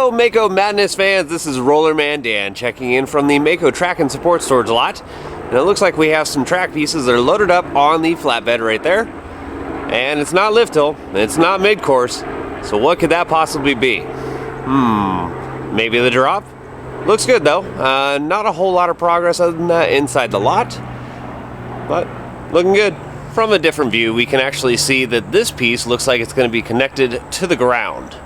Hello Mako Madness fans, this is Rollerman Dan checking in from the Mako Track and Support Storage lot. And it looks like we have some track pieces that are loaded up on the flatbed right there. And it's not lift hill, it's not mid-course, so what could that possibly be? Maybe the drop? Looks good though. Not a whole lot of progress other than that inside the lot, but looking good. From a different view, we can actually see that this piece looks like it's going to be connected to the ground.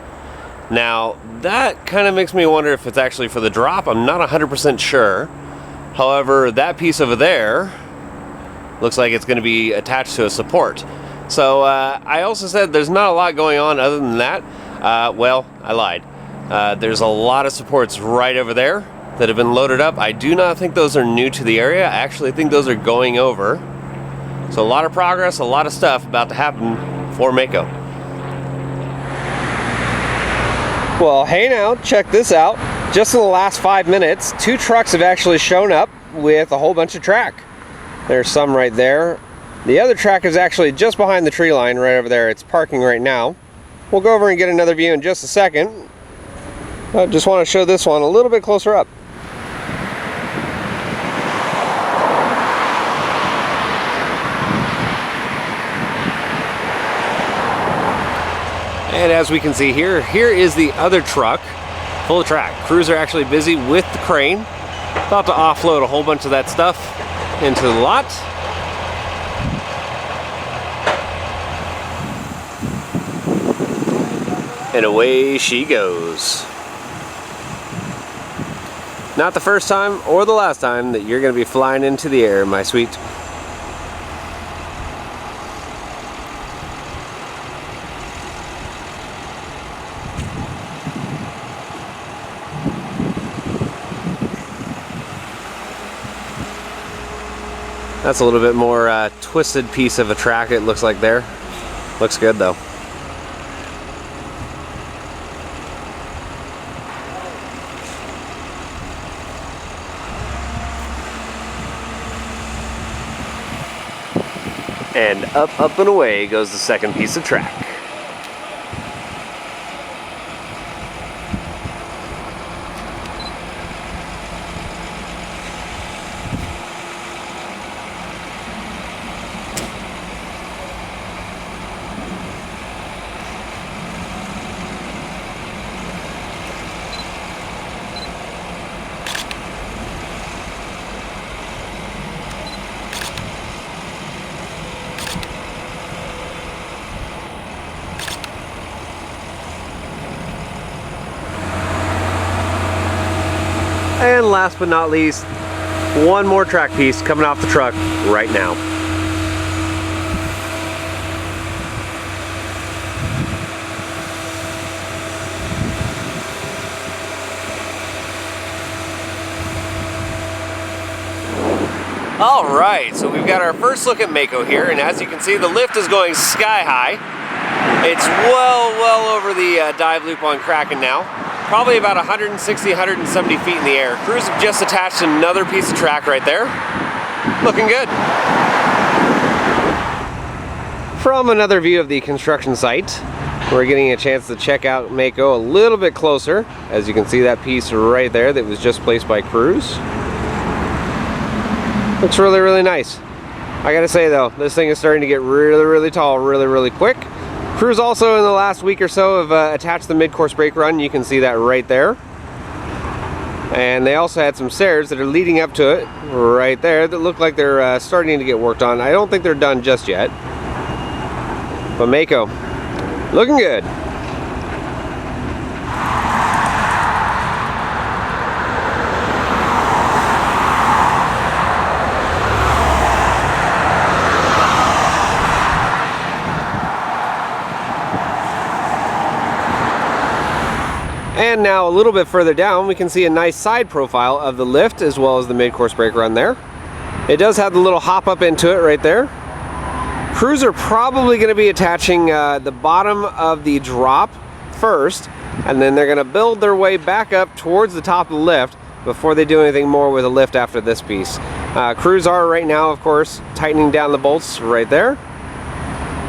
Now, that kind of makes me wonder if it's actually for the drop. I'm not 100% sure. However, that piece over there looks like it's going to be attached to a support. So, I also said there's not a lot going on other than that. Well, I lied. There's a lot of supports right over there that have been loaded up. I do not think those are new to the area. I actually think those are going over. So a lot of progress, a lot of stuff about to happen for Mako. Well, hey now, check this out. Just in the last 5 minutes, 2 trucks have actually shown up with a whole bunch of track. There's some right there. The other track is actually just behind the tree line right over there. It's parking right now. We'll go over and get another view in just a second. I just want to show this one a little bit closer up. And as we can see here is the other truck full of track. Crews are actually busy with the crane, about to offload a whole bunch of that stuff into the lot. And away she goes. Not the first time or the last time that you're going to be flying into the air, my sweet. That's a little bit more twisted piece of a track it looks like there. Looks good though. And up and away goes the second piece of track. And last but not least, one more track piece coming off the truck right now. All right, so we've got our first look at Mako here, and as you can see, the lift is going sky high. It's well over the dive loop on Kraken now. Probably about 160, 170 feet in the air. Crews have just attached another piece of track right there. Looking good. From another view of the construction site, we're getting a chance to check out Mako a little bit closer. As you can see, that piece right there that was just placed by crews. Looks really nice. I gotta say though, this thing is starting to get really tall really quick. Crews also in the last week or so have attached the mid-course brake run. You can see that right there. And they also had some stairs that are leading up to it right there that look like they're starting to get worked on. I don't think they're done just yet. But Mako, looking good. And now a little bit further down, we can see a nice side profile of the lift as well as the mid-course brake run there. It does have the little hop up into it right there. Crews are probably going to be attaching the bottom of the drop first, and then they're going to build their way back up towards the top of the lift before they do anything more with the lift after this piece. Crews are right now, of course, tightening down the bolts right there,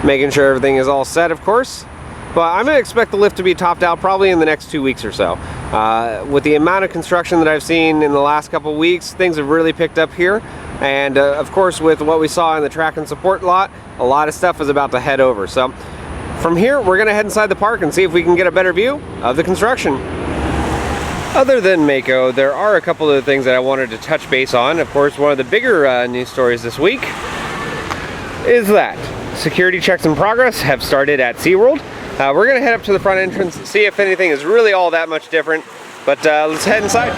making sure everything is all set, of course. But I'm going to expect the lift to be topped out probably in the next 2 weeks or so. With the amount of construction that I've seen in the last couple weeks, things have really picked up here. And of course, with what we saw in the track and support lot, a lot of stuff is about to head over. So from here, we're gonna head inside the park and see if we can get a better view of the construction. Other than Mako, there are a couple of things that I wanted to touch base on. Of course, one of the bigger news stories this week is that security checks in progress have started at SeaWorld. We're gonna head up to the front entrance, see if anything is really all that much different, but let's head inside.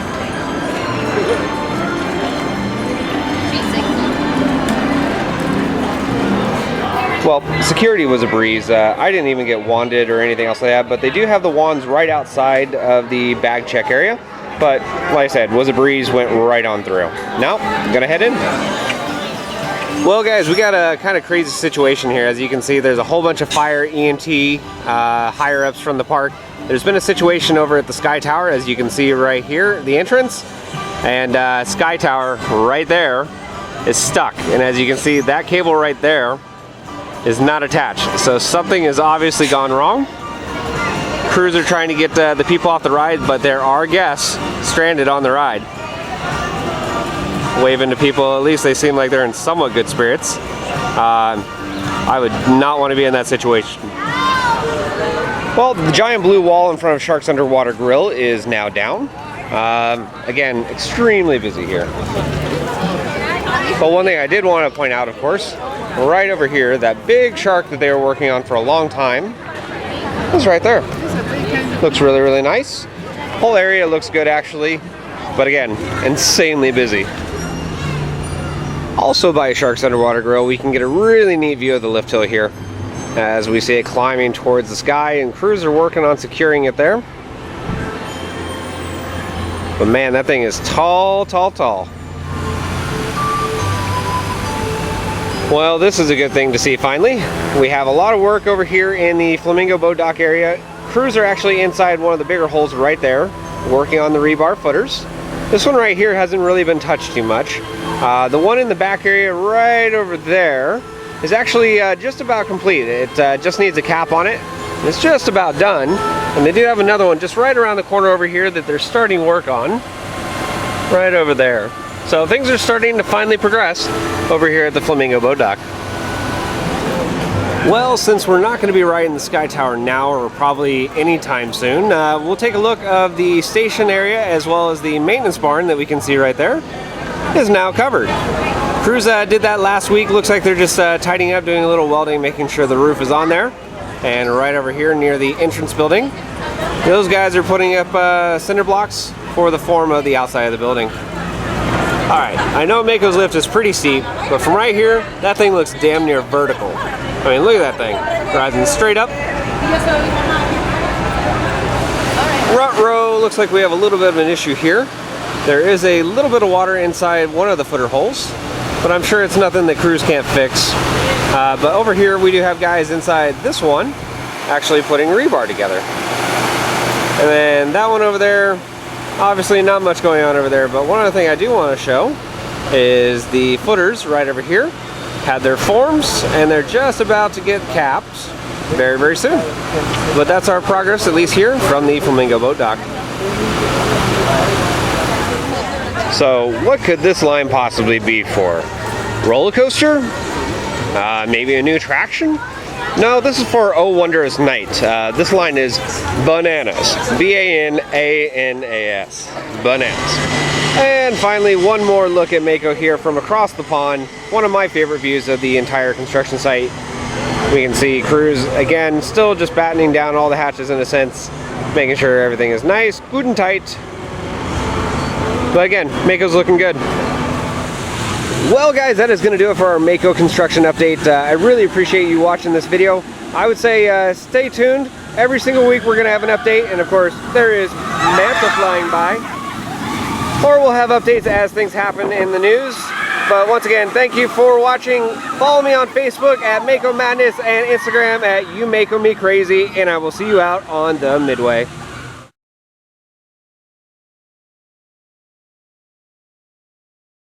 Well, security was a breeze. I didn't even get wanded or anything else like that, but they do have the wands right outside of the bag check area. But like I said, was a breeze, went right on through. Now, gonna head in. Well guys, we got a kind of crazy situation here. As you can see, there's a whole bunch of fire EMT higher ups from the park. There's been a situation over at the Sky Tower, as you can see right here, the entrance. And Sky Tower right there is stuck. And as you can see, that cable right there is not attached. So something has obviously gone wrong. Crews are trying to get the people off the ride, but there are guests stranded on the ride. Waving to people, at least they seem like they're in somewhat good spirits. I would not want to be in that situation. Well, the giant blue wall in front of Shark's Underwater Grill is now down. Again, extremely busy here. But one thing I did want to point out, of course, right over here, that big shark that they were working on for a long time is right there. Looks really, really nice. Whole area looks good actually, but again, insanely busy. Also by Shark's Underwater Grill, we can get a really neat view of the lift hill here as we see it climbing towards the sky, and crews are working on securing it there. But man, that thing is tall, tall, tall. Well, this is a good thing to see finally. We have a lot of work over here in the Flamingo boat dock area. Crews are actually inside one of the bigger holes right there, working on the rebar footers. This one right here hasn't really been touched too much. The one in the back area right over there is actually just about complete. It just needs a cap on it. It's just about done. And they do have another one just right around the corner over here that they're starting work on. Right over there. So things are starting to finally progress over here at the Flamingo boat dock. Well, since we're not going to be riding the Sky Tower now or probably anytime soon, we'll take a look of the station area as well as the maintenance barn that we can see right there is now covered. Crews did that last week. Looks like they're just tidying up, doing a little welding, making sure the roof is on there. And right over here near the entrance building, those guys are putting up cinder blocks for the form of the outside of the building. Alright, I know Mako's lift is pretty steep, but from right here, that thing looks damn near vertical. I mean, look at that thing, rising straight up. Rut row, looks like we have a little bit of an issue here. There is a little bit of water inside one of the footer holes, but I'm sure it's nothing that crews can't fix. But over here, we do have guys inside this one actually putting rebar together. And then that one over there, obviously not much going on over there, but one other thing I do want to show is the footers right over here had their forms and they're just about to get capped very, very soon. But that's our progress, at least here from the Flamingo boat dock. So what could this line possibly be for? Roller coaster? Maybe a new attraction? No, this is for Oh Wondrous Night. This line is bananas. B-A-N-A-N-A-S. Bananas. And finally, one more look at Mako here from across the pond. One of my favorite views of the entire construction site. We can see crews, again, still just battening down all the hatches in a sense, making sure everything is nice, good and tight. But again, Mako's looking good. Well guys, that is going to do it for our Mako construction update. I really appreciate you watching this video. I would say stay tuned. Every single week we're going to have an update, and of course there is Manta flying by. Or we'll have updates as things happen in the news. But once again, thank you for watching. Follow me on Facebook at Mako Madness and Instagram at YouMakoMeCrazy, and I will see you out on the Midway.